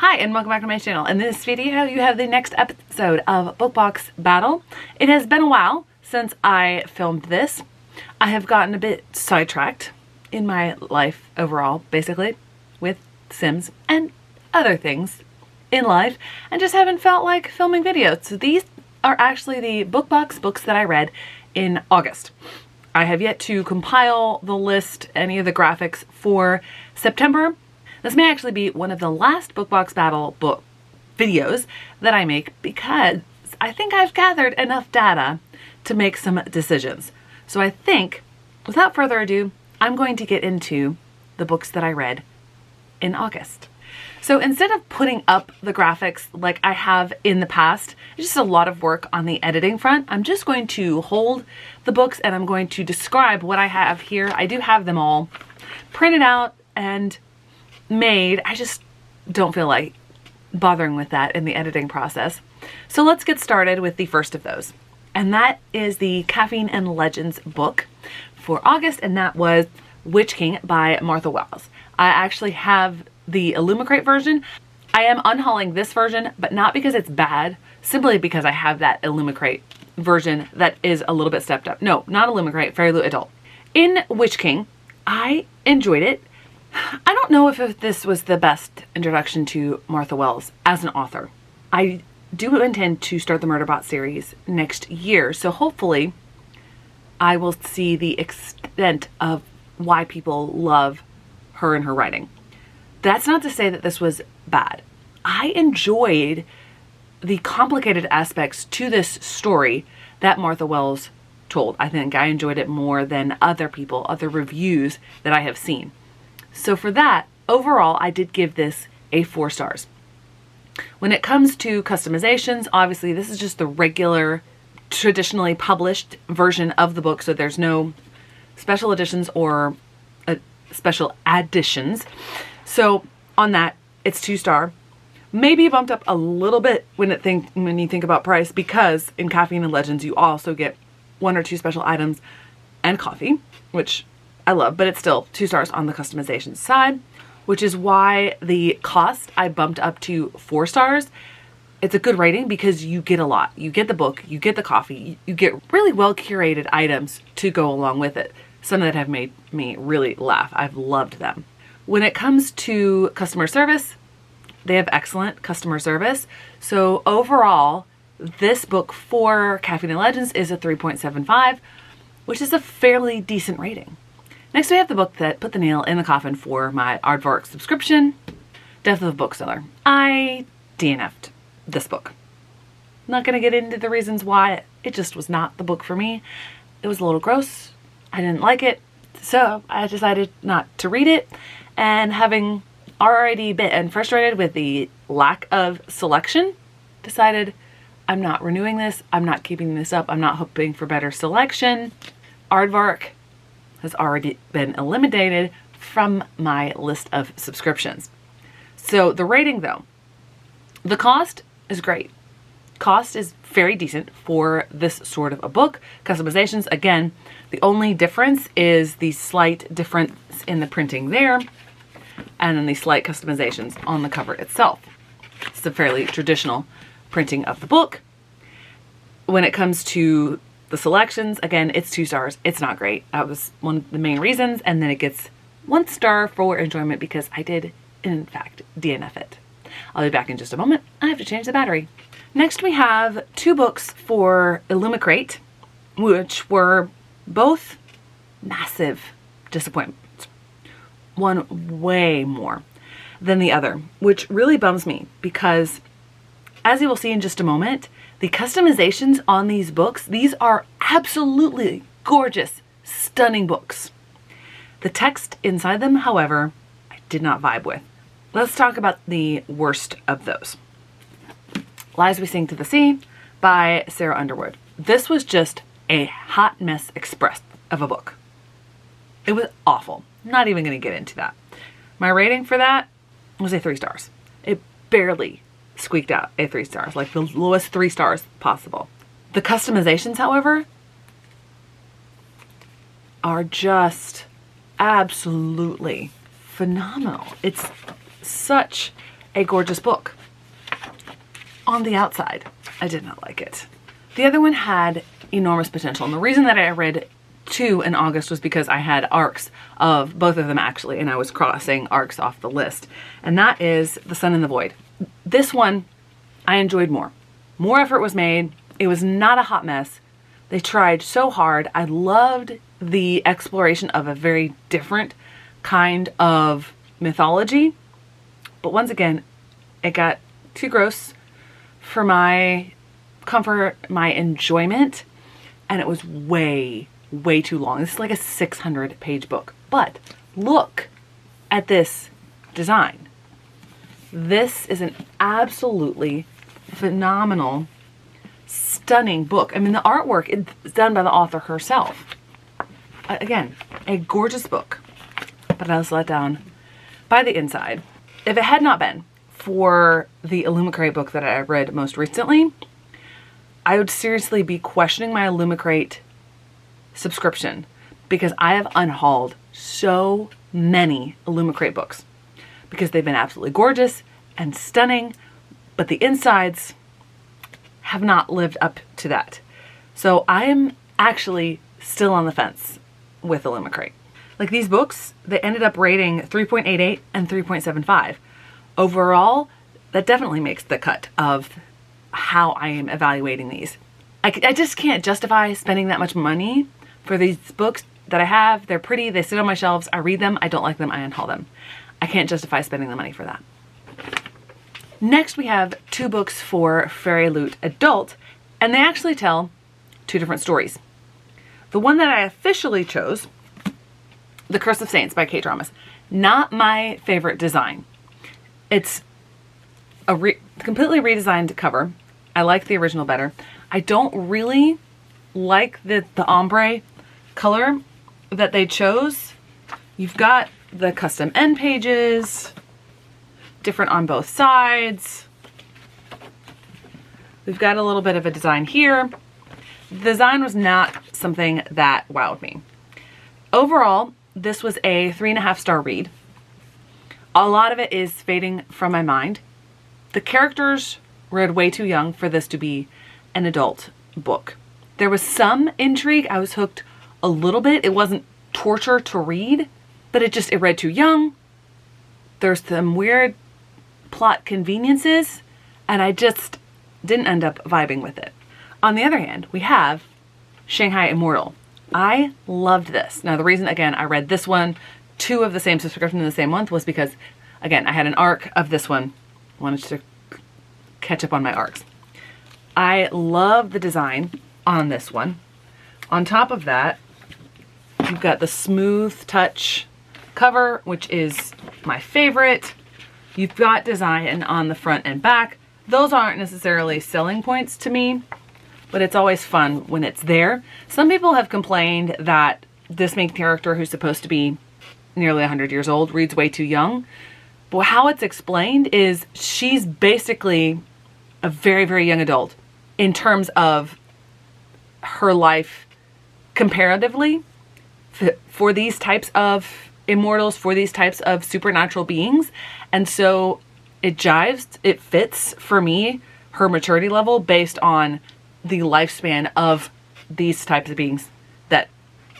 Hi and welcome back to my channel. In this video you have the next episode of BookBox Battle. It has been a while since I filmed this. I have gotten a bit sidetracked in my life overall, basically, with Sims and other things in life, and just haven't felt like filming videos. So these are actually the BookBox books that I read in August. I have yet to compile the list, any of the graphics for September. This may actually be one of the last BookBox Battle book videos that I make because I think I've gathered enough data to make some decisions. So I think, without further ado, I'm going to get into the books that I read in August. So instead of putting up the graphics like I have in the past, it's just a lot of work on the editing front. I'm just going to hold the books and I'm going to describe what I have here. I do have them all printed out and made. I just don't feel like bothering with that in the editing process. So let's get started with the first of those. And that is the Caffeine and Legends book for August, and that was Witch King by Martha Wells. I actually have the Illumicrate version. I am unhauling this version, but not because it's bad, simply because I have that Illumicrate version that is a little bit stepped up. No, not Illumicrate, Fairy Loot Adult. In Witch King, I enjoyed it. I don't know if this was the best introduction to Martha Wells as an author. I do intend to start the Murderbot series next year, so hopefully I will see the extent of why people love her and her writing. That's not to say that this was bad. I enjoyed the complicated aspects to this story that Martha Wells told. I think I enjoyed it more than other reviews that I have seen. So for that, overall, I did give this a 4 stars. When it comes to customizations, obviously this is just the regular, traditionally published version of the book, so there's no special editions or special additions. So on that, it's 2 star. Maybe bumped up a little bit when you think about price, because in Caffeine and Legends you also get 1 or 2 special items and coffee, which I love, but it's still 2 stars on the customization side, which is why the cost I bumped up to 4 stars. It's a good rating because you get a lot. You get the book, you get the coffee, you get really well curated items to go along with it. Some that have made me really laugh. I've loved them. When it comes to customer service, they have excellent customer service. So overall, this book for Caffeine and Legends is a 3.75, which is a fairly decent rating. Next, we have the book that put the nail in the coffin for my Aardvark subscription, Death of a Bookseller. I DNF'd this book. I'm not going to get into the reasons why. It just was not the book for me. It was a little gross. I didn't like it. So I decided not to read it. And having already been frustrated with the lack of selection, decided I'm not renewing this. I'm not keeping this up. I'm not hoping for better selection. Aardvark has already been eliminated from my list of subscriptions. So the rating though, the cost is great. Cost is very decent for this sort of a book. Customizations, again, the only difference is the slight difference in the printing there, and then the slight customizations on the cover itself. It's a fairly traditional printing of the book. When it comes to the selections, again, it's 2 stars. It's not great. That was one of the main reasons. And then it gets 1 star for enjoyment because I did, in fact, DNF it. I'll be back in just a moment. I have to change the battery. Next, we have 2 books for Illumicrate, which were both massive disappointments. One way more than the other, which really bums me because, as you will see in just a moment, the customizations on these books, these are absolutely gorgeous, stunning books. The text inside them, however, I did not vibe with. Let's talk about the worst of those. Lies We Sing to the Sea by Sarah Underwood. This was just a hot mess express of a book. It was awful. Not even going to get into that. My rating for that was a 3 stars. It barely squeaked out a 3 stars, like the lowest 3 stars possible. The customizations, however, are just absolutely phenomenal. It's such a gorgeous book. On the outside, I did not like it. The other one had enormous potential. And the reason that I read 2 in August was because I had ARCs of both of them actually, and I was crossing ARCs off the list. And that is The Sun and the Void. This one I enjoyed more. More effort was made. It was not a hot mess. They tried so hard. I loved the exploration of a very different kind of mythology. But once again, it got too gross for my comfort, my enjoyment, and it was way too long. This is like a 600-page book. But look at this design. This is an absolutely phenomenal, stunning book. I mean, the artwork is done by the author herself. Again, a gorgeous book, but I was let down by the inside. If it had not been for the Illumicrate book that I read most recently, I would seriously be questioning my Illumicrate subscription, because I have unhauled so many Illumicrate books because they've been absolutely gorgeous and stunning, but the insides have not lived up to that. So I am actually still on the fence with Illumicrate. Like, these books, they ended up rating 3.88 and 3.75. Overall, that definitely makes the cut of how I am evaluating these. I just can't justify spending that much money for these books that I have. They're pretty, they sit on my shelves, I read them, I don't like them, I unhaul them. I can't justify spending the money for that. Next, we have 2 books for FairyLoot Adult, and they actually tell 2 different stories. The one that I officially chose, The Curse of Saints by Kate Dramas, not my favorite design. It's a completely redesigned cover. I like the original better. I don't really like the ombre color that they chose. You've got the custom end pages, different on both sides. We've got a little bit of a design here. The design was not something that wowed me. Overall, this was a 3.5-star read. A lot of it is fading from my mind. The characters read way too young for this to be an adult book. There was some intrigue. I was hooked a little bit. It wasn't torture to read, but it read too young. There's some weird plot conveniences, and I just didn't end up vibing with it. On the other hand, we have Shanghai Immortal. I loved this. Now, the reason, again, I read this one, 2 of the same subscription in the same month, was because, again, I had an arc of this one. Wanted to catch up on my arcs. I love the design on this one. On top of that, you've got the smooth touch cover, which is my favorite. You've got design on the front and back. Those aren't necessarily selling points to me, but it's always fun when it's there. Some people have complained that this main character, who's supposed to be nearly 100 years old, reads way too young. But how it's explained is she's basically a very young adult in terms of her life comparatively for these types of immortals, for these types of supernatural beings. And so it jives, it fits for me, her maturity level based on the lifespan of these types of beings that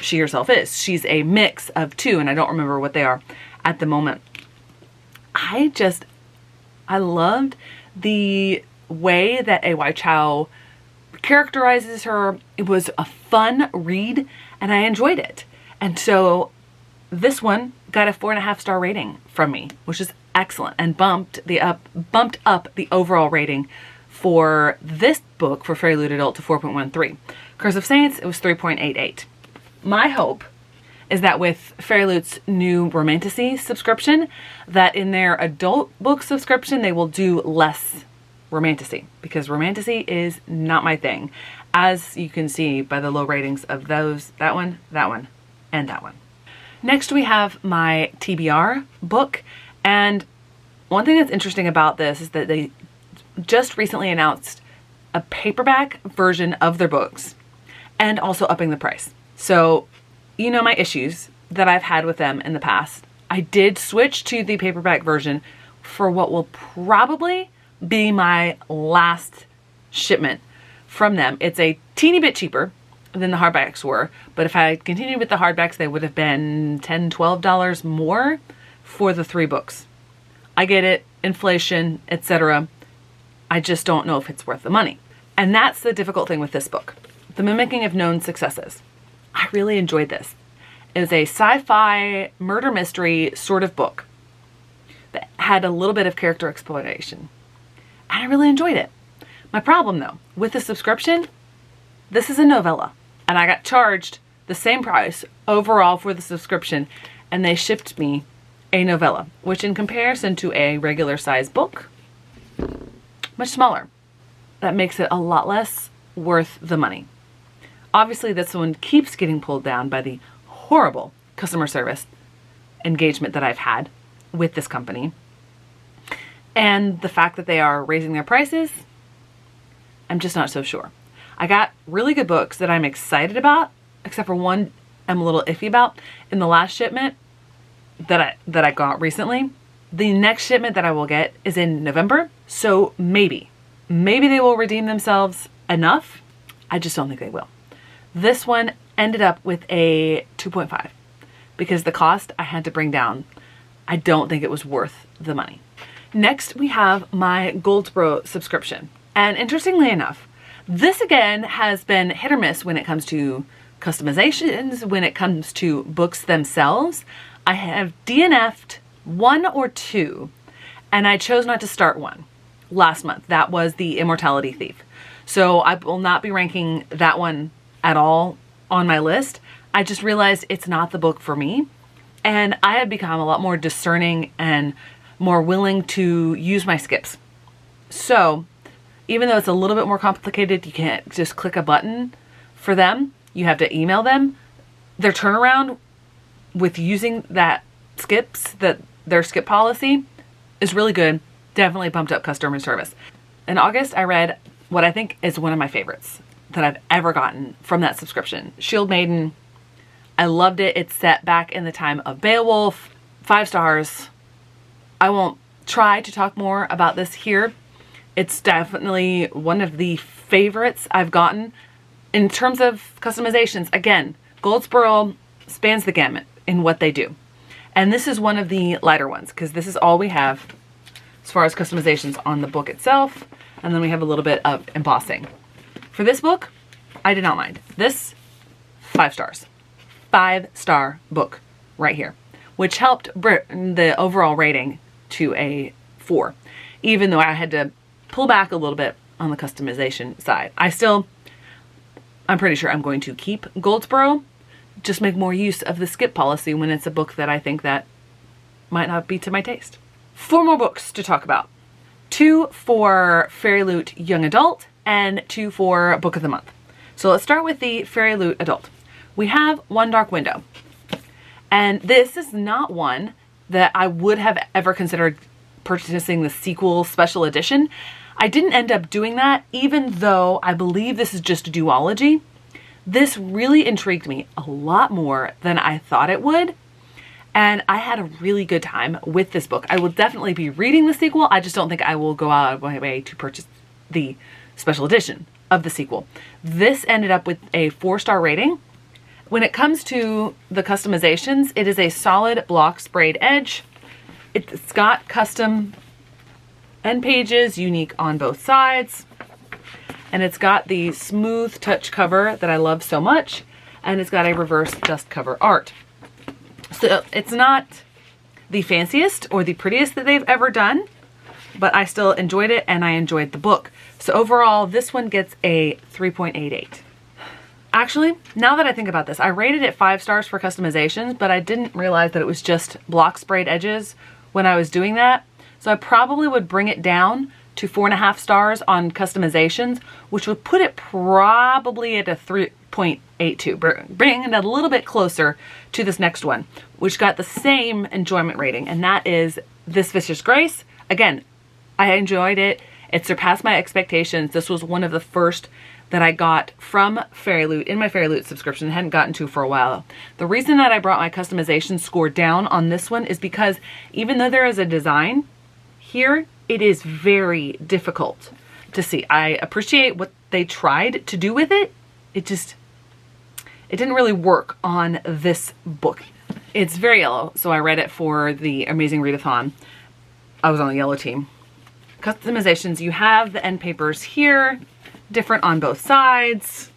she herself is. She's a mix of 2, and I don't remember what they are at the moment. I loved the way that A.Y. Chow characterizes her. It was a fun read, and I enjoyed it. And so this one got a 4.5-star rating from me, which is excellent, and bumped up the overall rating for this book for FairyLoot Adult to 4.13. Curse of Saints, it was 3.88. My hope is that with FairyLoot's new Romantasy subscription, that in their adult book subscription, they will do less Romantasy, because Romantasy is not my thing, as you can see by the low ratings of those, that one, and that one. Next, we have my TBR book, and one thing that's interesting about this is that they just recently announced a paperback version of their books and also upping the price. So, you know my issues that I've had with them in the past. I did switch to the paperback version for what will probably be my last shipment from them. It's a teeny bit cheaper than the hardbacks were, but if I continued with the hardbacks, they would have been $10, $12 more for the 3 books. I get it, inflation, etc. I just don't know if it's worth the money. And that's the difficult thing with this book, The Mimicking of Known Successes. I really enjoyed this. It was a sci-fi murder mystery sort of book that had a little bit of character exploration. And I really enjoyed it. My problem though, with the subscription, this is a novella. And I got charged the same price overall for the subscription, and they shipped me a novella, which in comparison to a regular size book, much smaller. That makes it a lot less worth the money. Obviously, this one keeps getting pulled down by the horrible customer service engagement that I've had with this company. And the fact that they are raising their prices, I'm just not so sure. I got really good books that I'm excited about, except for one I'm a little iffy about in the last shipment that I got recently. The next shipment that I will get is in November, so maybe they will redeem themselves enough. I just don't think they will. This one ended up with a 2.5 because the cost I had to bring down, I don't think it was worth the money. Next, we have my Goldsboro subscription. And interestingly enough, this again has been hit or miss when it comes to customizations, when it comes to books themselves. I have DNF'd 1 or 2, and I chose not to start one last month. That was The Immortality Thief. So I will not be ranking that one at all on my list. I just realized it's not the book for me. And I have become a lot more discerning and more willing to use my skips. So even though it's a little bit more complicated, you can't just click a button for them. You have to email them. Their turnaround with using that their skip policy is really good. Definitely bumped up customer service. In August, I read what I think is one of my favorites that I've ever gotten from that subscription, Shield Maiden. I loved it. It's set back in the time of Beowulf. 5 stars. I won't try to talk more about this here. It's definitely one of the favorites I've gotten. In terms of customizations, again, Goldsboro spans the gamut in what they do. And this is one of the lighter ones because this is all we have as far as customizations on the book itself. And then we have a little bit of embossing. For this book, I did not mind. This, 5 stars. 5-star book right here, which helped bring the overall rating to a 4, even though I had to pull back a little bit on the customization side. I'm pretty sure I'm going to keep Goldsboro, just make more use of the skip policy when it's a book that I think that might not be to my taste. 4 more books to talk about. 2 for FairyLoot Young Adult and 2 for Book of the Month. So let's start with the FairyLoot Adult. We have One Dark Window. And this is not one that I would have ever considered purchasing the sequel special edition. I didn't end up doing that, even though I believe this is just a duology. This really intrigued me a lot more than I thought it would. And I had a really good time with this book. I will definitely be reading the sequel. I just don't think I will go out of my way to purchase the special edition of the sequel. This ended up with a 4-star rating. When it comes to the customizations, it is a solid block sprayed edge. It's got custom end pages, unique on both sides. And it's got the smooth touch cover that I love so much. And it's got a reverse dust cover art. So it's not the fanciest or the prettiest that they've ever done, but I still enjoyed it and I enjoyed the book. So overall, this one gets a 3.88. Actually, now that I think about this, I rated it 5 stars for customizations, but I didn't realize that it was just block sprayed edges when I was doing that. So I probably would bring it down to 4.5 stars on customizations, which would put it probably at a 3.82, bringing it a little bit closer to this next one, which got the same enjoyment rating, and that is This Vicious Grace. Again, I enjoyed it. It surpassed my expectations. This was one of the first that I got from FairyLoot in my FairyLoot subscription. I hadn't gotten to for a while. The reason that I brought my customization score down on this one is because even though there is a design Here, it is very difficult to see. I appreciate what they tried to do with it. It didn't really work on this book. It's very yellow, so I read it for the Amazing Readathon. I was on the yellow team. Customizations, you have the end papers here, different on both sides.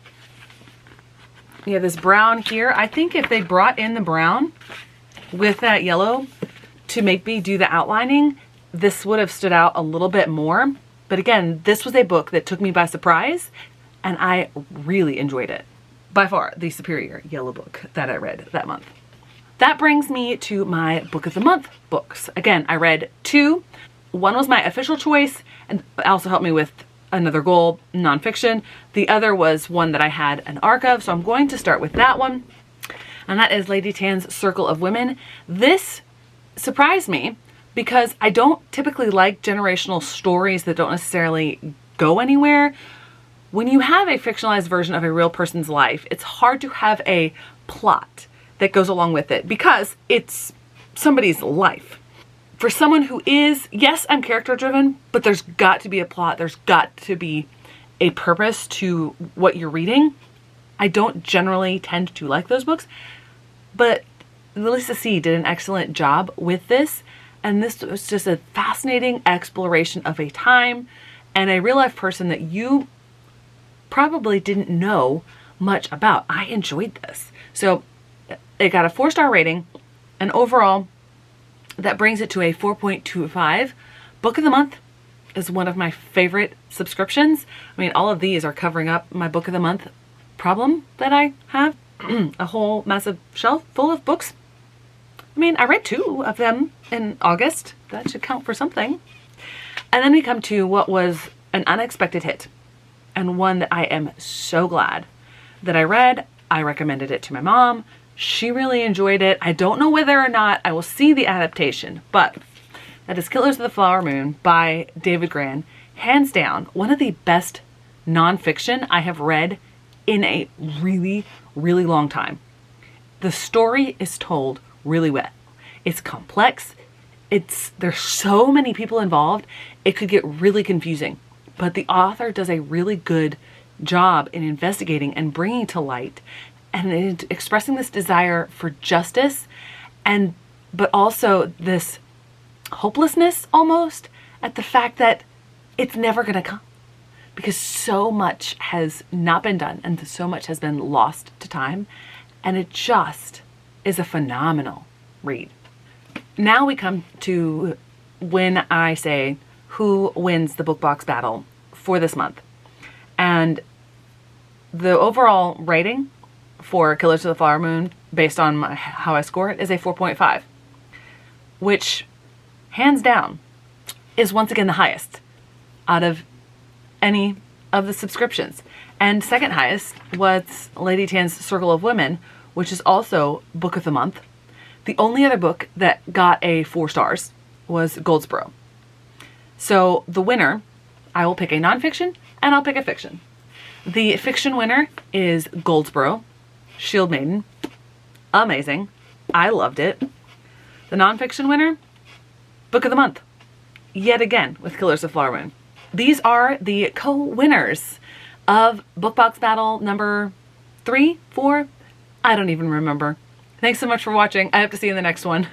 You have this brown here. I think if they brought in the brown with that yellow to make me do the outlining, this would have stood out a little bit more. But again, this was a book that took me by surprise, and I really enjoyed it. By far the superior yellow book that I read that month. That brings me to my Book of the Month books. Again, I read two. One was my official choice and also helped me with another goal, nonfiction. The other was one that I had an arc of, so I'm going to start with that one. And that is Lady Tan's Circle of Women. This surprised me because I don't typically like generational stories that don't necessarily go anywhere. When you have a fictionalized version of a real person's life, it's hard to have a plot that goes along with it because it's somebody's life. For someone who is, yes, I'm character driven, but there's got to be a plot. There's got to be a purpose to what you're reading. I don't generally tend to like those books, but Lisa See did an excellent job with this. And this was just a fascinating exploration of a time and a real life person that you probably didn't know much about. I enjoyed this. So it got a 4-star rating, and overall that brings it to a 4.25. Book of the Month is one of my favorite subscriptions. I mean, all of these are covering up my Book of the Month problem that I have. A whole massive shelf full of books. I mean, I read 2 of them in August. That should count for something. And then we come to what was an unexpected hit, and one that I am so glad that I read. I recommended it to my mom. She really enjoyed it. I don't know whether or not I will see the adaptation, but that is Killers of the Flower Moon by David Grann. Hands down, one of the best nonfiction I have read in a really, really long time. The story is told really well. It's complex. There's so many people involved. It could get really confusing, but the author does a really good job in investigating and bringing to light and expressing this desire for justice, but also this hopelessness almost at the fact that it's never going to come because so much has not been done and so much has been lost to time, and it just is a phenomenal read. Now we come to when I say who wins the book box battle for this month. And the overall rating for Killers of the Flower Moon, based on how I score it, is a 4.5, which hands down is once again the highest out of any of the subscriptions. And second highest was Lady Tan's Circle of Women, which is also Book of the Month. The only other book that got a 4 stars was Goldsboro. So the winner, I will pick a nonfiction and I'll pick a fiction. The fiction winner is Goldsboro, Shield Maiden. Amazing. I loved it. The nonfiction winner, Book of the Month, yet again with Killers of the Flower Moon. These are the co-winners of Book Box Battle number 3, 4, I don't even remember. Thanks so much for watching. I hope to see you in the next one.